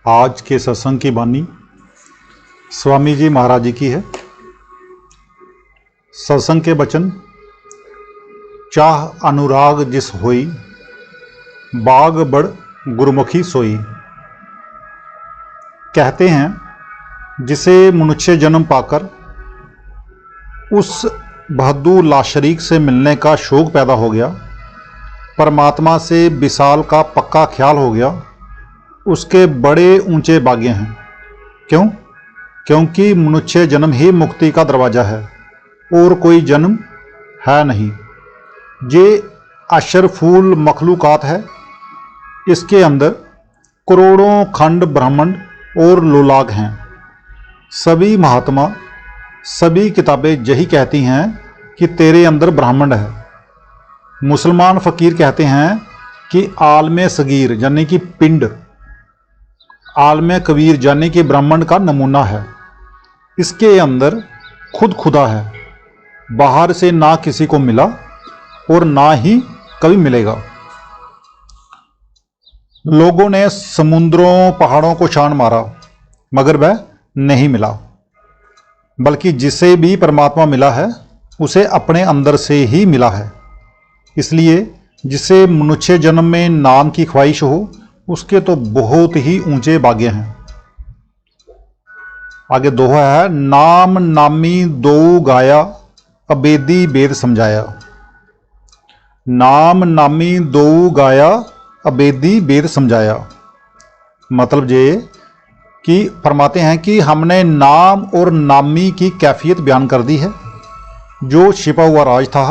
आज के सत्संग की बानी स्वामी जी महाराज जी की है। सत्संग के वचन, चाह अनुराग जिस होई, बाग बड़ गुरुमुखी सोई। कहते हैं जिसे मनुष्य जन्म पाकर उस बहद्दू लाशरीक से मिलने का शौक पैदा हो गया, परमात्मा से विशाल का पक्का ख्याल हो गया, उसके बड़े ऊंचे भाग्य हैं। क्यों? क्योंकि मनुष्य जन्म ही मुक्ति का दरवाज़ा है और कोई जन्म है नहीं। ये अशरफूल मखलूकात है, इसके अंदर करोड़ों खंड ब्रह्मांड और लोलाग हैं। सभी महात्मा, सभी किताबें यही कहती हैं कि तेरे अंदर ब्रह्मांड है। मुसलमान फ़कीर कहते हैं कि आलम सगीर यानी कि पिंड, आलम कबीर यानी कि ब्रह्मांड का नमूना है। इसके अंदर खुद खुदा है, बाहर से ना किसी को मिला और ना ही कभी मिलेगा। लोगों ने समुद्रों पहाड़ों को छान मारा मगर वह नहीं मिला, बल्कि जिसे भी परमात्मा मिला है उसे अपने अंदर से ही मिला है। इसलिए जिसे मनुष्य जन्म में नाम की ख्वाहिश हो उसके तो बहुत ही ऊंचे भाग्य हैं। आगे दोहा है, नाम नामी दो गाया, अबेदी वेद समझाया। नाम नामी दो गाया, अबेदी वेद समझाया। मतलब ये कि फरमाते हैं कि हमने नाम और नामी की कैफियत बयान कर दी है। जो छिपा हुआ राज था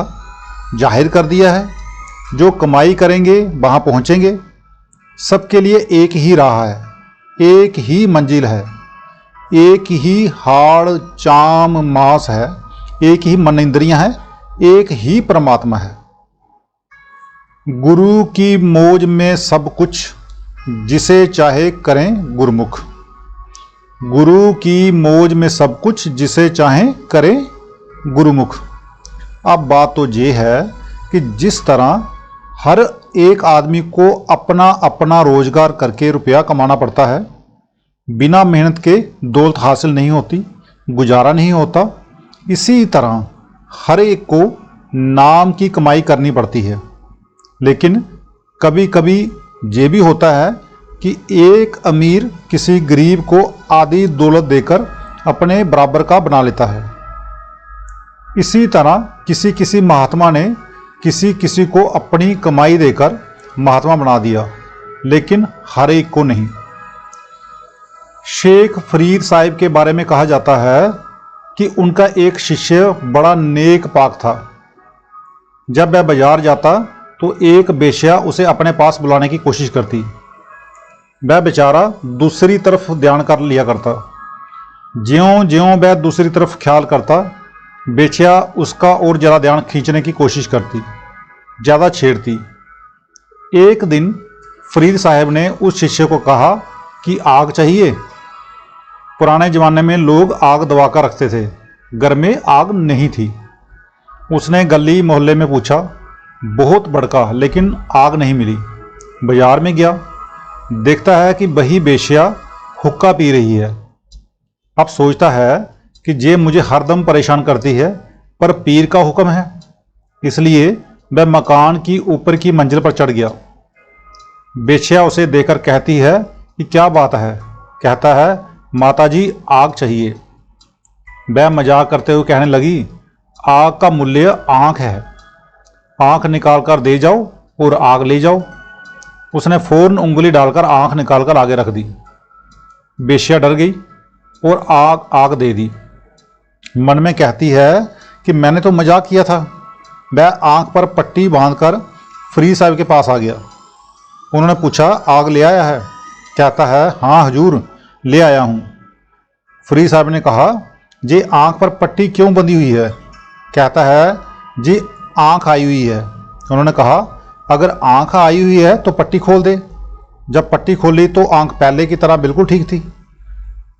जाहिर कर दिया है। जो कमाई करेंगे वहाँ पहुँचेंगे। सबके लिए एक ही राह है, एक ही मंजिल है, एक ही हाड़ चाम मांस है, एक ही मन इंद्रियां हैं, एक ही परमात्मा है। गुरु की मौज में सब कुछ, जिसे चाहे करें गुरुमुख। गुरु की मौज में सब कुछ, जिसे चाहे करें गुरुमुख। अब बात तो ये है कि जिस तरह हर एक आदमी को अपना अपना रोजगार करके रुपया कमाना पड़ता है, बिना मेहनत के दौलत हासिल नहीं होती, गुजारा नहीं होता, इसी तरह हर एक को नाम की कमाई करनी पड़ती है। लेकिन कभी कभी ये भी होता है कि एक अमीर किसी गरीब को आधी दौलत देकर अपने बराबर का बना लेता है। इसी तरह किसी किसी महात्मा ने किसी किसी को अपनी कमाई देकर महात्मा बना दिया, लेकिन हर एक को नहीं। शेख फरीद साहिब के बारे में कहा जाता है कि उनका एक शिष्य बड़ा नेक पाक था। जब वह बाजार जाता तो एक बेश्या उसे अपने पास बुलाने की कोशिश करती। वह बेचारा दूसरी तरफ ध्यान कर लिया करता। ज्यों ज्यों वह दूसरी तरफ ख्याल करता, बेश्या उसका और ज़्यादा ध्यान खींचने की कोशिश करती, ज़्यादा छेड़ती। एक दिन फरीद साहब ने उस शिष्य को कहा कि आग चाहिए। पुराने ज़माने में लोग आग दबा कर रखते थे, घर में आग नहीं थी। उसने गली मोहल्ले में पूछा, बहुत भड़का लेकिन आग नहीं मिली। बाजार में गया, देखता है कि वही बेश्या हुक्का पी रही है। अब सोचता है कि ये मुझे हरदम परेशान करती है, पर पीर का हुक्म है, इसलिए वह मकान की ऊपर की मंजिल पर चढ़ गया। बेश्या उसे देखकर कहती है कि क्या बात है? कहता है, माताजी आग चाहिए। वह मजाक करते हुए कहने लगी, आग का मूल्य आँख है, आँख निकाल कर दे जाओ और आग ले जाओ। उसने फौरन उंगली डालकर आँख निकालकर आगे रख दी। बेश्या डर गई और आग दे दी। मन में कहती है कि मैंने तो मजाक किया था। वह आँख पर पट्टी बांधकर फरीद साहब के पास आ गया। उन्होंने पूछा, आग ले आया है? कहता है, हाँ हुजूर, ले आया हूँ। फरीद साहब ने कहा, जी आँख पर पट्टी क्यों बंधी हुई है? कहता है, जी आँख आई हुई है। उन्होंने कहा, अगर आँख आई हुई है तो पट्टी खोल दे। जब पट्टी खोली तो आँख पहले की तरह बिल्कुल ठीक थी।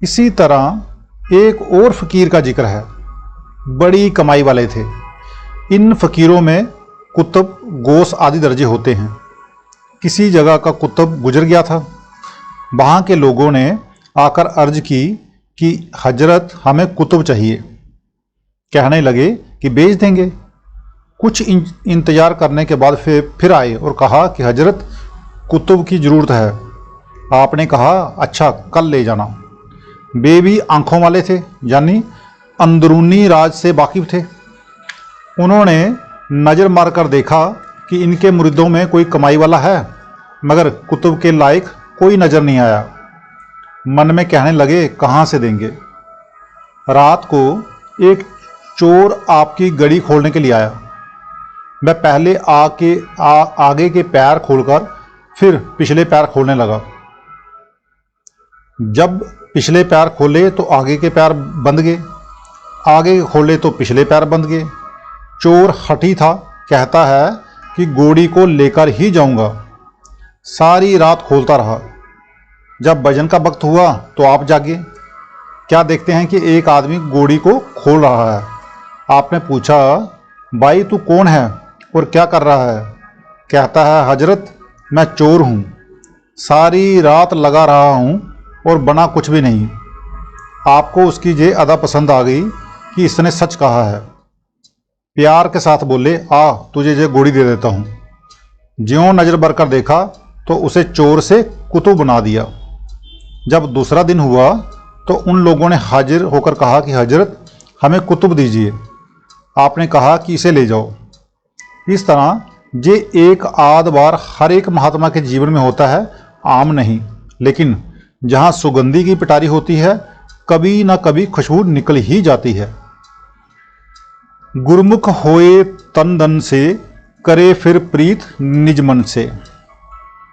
इसी तरह एक और फ़कीर का जिक्र है, बड़ी कमाई वाले थे। इन फ़कीरों में कुतुब, गौस आदि दर्जे होते हैं। किसी जगह का कुतुब गुजर गया था, वहाँ के लोगों ने आकर अर्ज की कि हजरत हमें कुतुब चाहिए। कहने लगे कि बेच देंगे। कुछ इंतज़ार करने के बाद फिर आए और कहा कि हजरत कुतुब की ज़रूरत है। आपने कहा अच्छा कल ले जाना। वे भी आँखों वाले थे, यानी अंदरूनी राज से वाकिफ़ थे। उन्होंने नज़र मारकर देखा कि इनके मुरीदों में कोई कमाई वाला है, मगर कुतुब के लायक कोई नज़र नहीं आया। मन में कहने लगे कहाँ से देंगे। रात को एक चोर आपकी गड़ी खोलने के लिए आया। मैं पहले आगे के पैर खोलकर फिर पिछले पैर खोलने लगा। जब पिछले पैर खोले तो आगे के पैर बंद गए, आगे खोले तो पिछले पैर बंद गए। चोर हठी था, कहता है कि घोड़ी को लेकर ही जाऊंगा। सारी रात खोलता रहा। जब भजन का वक्त हुआ तो आप जागे। क्या देखते हैं कि एक आदमी घोड़ी को खोल रहा है। आपने पूछा भाई तू कौन है और क्या कर रहा है। कहता है हजरत मैं चोर हूँ, सारी रात लगा रहा हूँ और बना कुछ भी नहीं। आपको उसकी ये अदा पसंद आ गई कि इसने सच कहा है। प्यार के साथ बोले आ तुझे ये घोड़ी दे देता हूँ। ज्यों नज़र भर कर देखा तो उसे चोर से कुतुब बना दिया। जब दूसरा दिन हुआ तो उन लोगों ने हाजिर होकर कहा कि हजरत हमें कुतुब दीजिए। आपने कहा कि इसे ले जाओ। इस तरह ये एक आध बार हर एक महात्मा के जीवन में होता है, आम नहीं, लेकिन जहाँ सुगंधी की पिटारी होती है कभी ना कभी खुशबू निकल ही जाती है। गुरमुख होए तन दन से, करे फिर प्रीत निज मन से।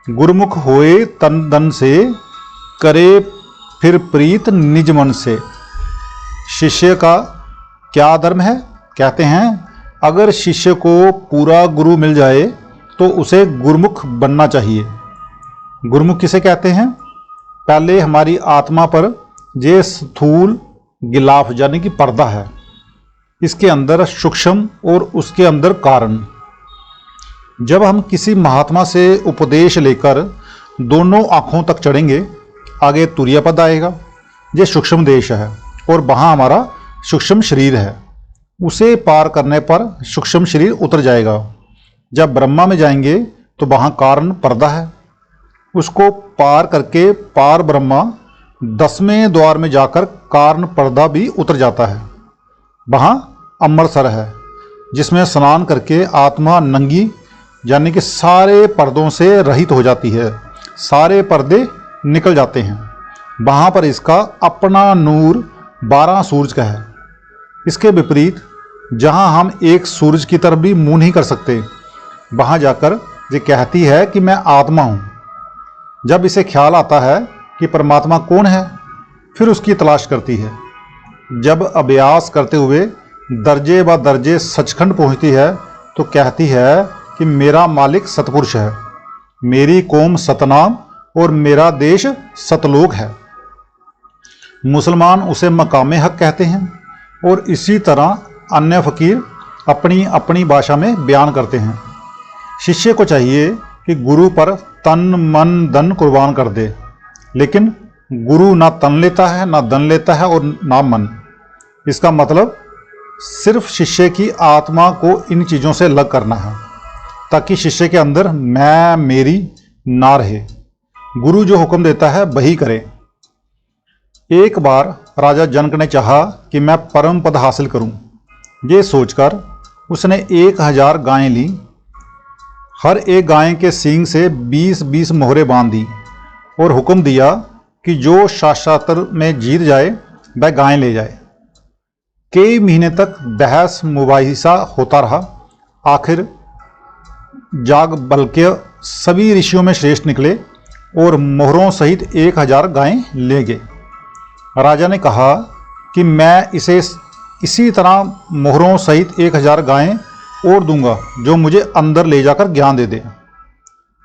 गुरमुख होए तन दन से, करे फिर प्रीत निज मन से। शिष्य का क्या धर्म है। कहते हैं अगर शिष्य को पूरा गुरु मिल जाए तो उसे गुरमुख बनना चाहिए। गुरमुख किसे कहते हैं। पहले हमारी आत्मा पर ये स्थूल गिलाफ यानी कि पर्दा है, इसके अंदर सूक्ष्म और उसके अंदर कारण। जब हम किसी महात्मा से उपदेश लेकर दोनों आँखों तक चढ़ेंगे, आगे तुरीय पद आएगा, ये सूक्ष्म देश है और वहाँ हमारा सूक्ष्म शरीर है। उसे पार करने पर सूक्ष्म शरीर उतर जाएगा। जब ब्रह्मा में जाएंगे तो वहाँ कारण पर्दा है। उसको पार करके पार ब्रह्मा 10वें द्वार में जाकर कारण पर्दा भी उतर जाता है। वहाँ अमृतसर है, जिसमें स्नान करके आत्मा नंगी यानी कि सारे पर्दों से रहित हो जाती है, सारे पर्दे निकल जाते हैं। वहाँ पर इसका अपना नूर 12 सूरज का है। इसके विपरीत जहाँ हम एक सूरज की तरफ भी मुँह नहीं कर सकते, वहाँ जाकर ये कहती है कि मैं आत्मा हूँ। जब इसे ख्याल आता है कि परमात्मा कौन है, फिर उसकी तलाश करती है। जब अभ्यास करते हुए दर्जे व दर्जे सचखंड पहुँचती है तो कहती है कि मेरा मालिक सतपुरुष है, मेरी कौम सतनाम और मेरा देश सतलोक है। मुसलमान उसे मकामे हक कहते हैं और इसी तरह अन्य फ़कीर अपनी अपनी भाषा में बयान करते हैं। शिष्य को चाहिए कि गुरु पर तन मन धन कुर्बान कर दे, लेकिन गुरु ना तन लेता है, ना धन लेता है और ना मन। इसका मतलब सिर्फ शिष्य की आत्मा को इन चीज़ों से अलग करना है, ताकि शिष्य के अंदर मैं मेरी ना रहे। गुरु जो हुक्म देता है वही करे। एक बार राजा जनक ने चाहा कि मैं परम पद हासिल करूं। ये सोचकर उसने 1000 गायें ली। हर एक गाय के सींग से 20-20 मोहरें बांध दी और हुक्म दिया कि जो शास्त्र में जीत जाए वह गायें ले जाए। कई महीने तक बहस मुबाहिसा होता रहा। आखिर याज्ञवल्क्य सभी ऋषियों में श्रेष्ठ निकले और मोहरों सहित 1000 गायें ले गए। राजा ने कहा कि मैं इसे इसी तरह मोहरों सहित 1000 गायें और दूंगा जो मुझे अंदर ले जाकर ज्ञान दे दे।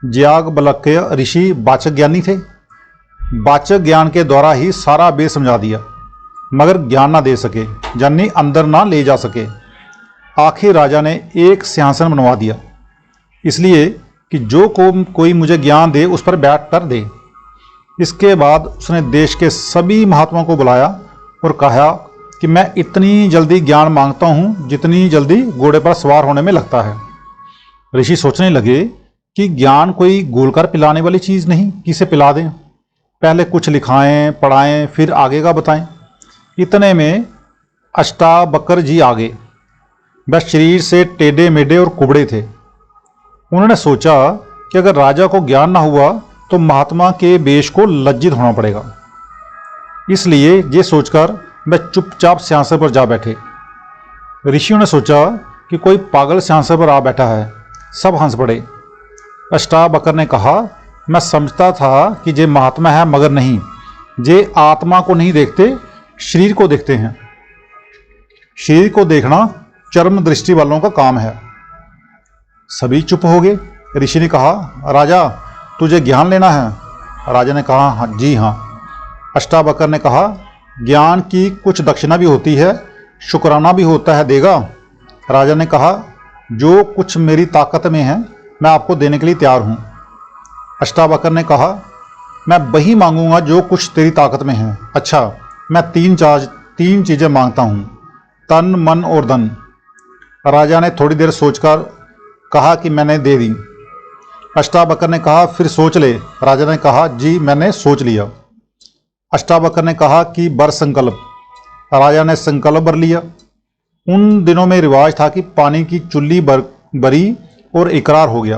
याज्ञवल्क्य ऋषि वाचक ज्ञानी थे। वाचक ज्ञान के द्वारा ही सारा वेद समझा दिया, मगर ज्ञान ना दे सके, यानी अंदर ना ले जा सके। आखिर राजा ने एक सिंहासन बनवा दिया, इसलिए कि जो कोई मुझे ज्ञान दे उस पर बैठ कर दे। इसके बाद उसने देश के सभी महात्माओं को बुलाया और कहा कि मैं इतनी जल्दी ज्ञान मांगता हूँ जितनी जल्दी घोड़े पर सवार होने में लगता है। ऋषि सोचने लगे कि ज्ञान कोई घोलकर पिलाने वाली चीज़ नहीं कि इसे पिला दें, पहले कुछ लिखाएं पढ़ाएं फिर आगे का बताएं। इतने में अष्टावक्र जी आ गए। वह शरीर से टेढ़े मेढ़े और कुबड़े थे। उन्होंने सोचा कि अगर राजा को ज्ञान ना हुआ तो महात्मा के वेश को लज्जित होना पड़ेगा। इसलिए ये सोचकर वह चुपचाप सिंहासन पर जा बैठे। ऋषियों ने सोचा कि कोई पागल सिंहासन पर आ बैठा है। सब हंस पड़े। अष्टावक्र ने कहा, मैं समझता था कि ये महात्मा है मगर नहीं, ये आत्मा को नहीं देखते, शरीर को देखते हैं। शरीर को देखना चर्म दृष्टि वालों का काम है। सभी चुप हो गए। ऋषि ने कहा, राजा तुझे ज्ञान लेना है? राजा ने कहा, हाँ जी हाँ। अष्टावक्र ने कहा, ज्ञान की कुछ दक्षिणा भी होती है, शुक्राना भी होता है, देगा? राजा ने कहा, जो कुछ मेरी ताकत में है मैं आपको देने के लिए तैयार हूँ। अष्टावक्र ने कहा, मैं वही मांगूंगा जो कुछ तेरी ताकत में है। अच्छा, मैं तीन चीज़ें मांगता हूँ, तन मन और धन। राजा ने थोड़ी देर सोचकर कहा कि मैंने दे दी। अष्टावक्र ने कहा, फिर सोच ले। राजा ने कहा, जी मैंने सोच लिया। अष्टावक्र ने कहा कि बर संकल्प। राजा ने संकल्प भर लिया। उन दिनों में रिवाज था कि पानी की चुल्ली भरी और इकरार हो गया।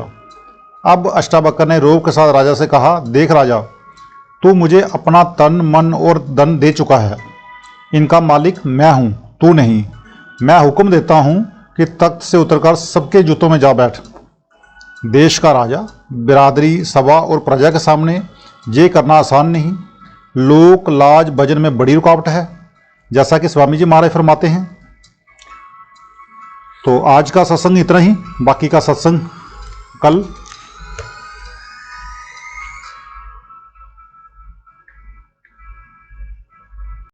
अब अष्टावक्र ने रोब के साथ राजा से कहा, देख राजा, तू मुझे अपना तन मन और धन दे चुका है। इनका मालिक मैं हूँ, तू नहीं। मैं हुक्म देता हूँ कि तख्त से उतरकर सबके जूतों में जा बैठ। देश का राजा बिरादरी सभा और प्रजा के सामने ये करना आसान नहीं। लोक लाज भजन में बड़ी रुकावट है, जैसा कि स्वामी जी महाराज फरमाते हैं। तो आज का सत्संग इतना ही, बाकी का सत्संग कल।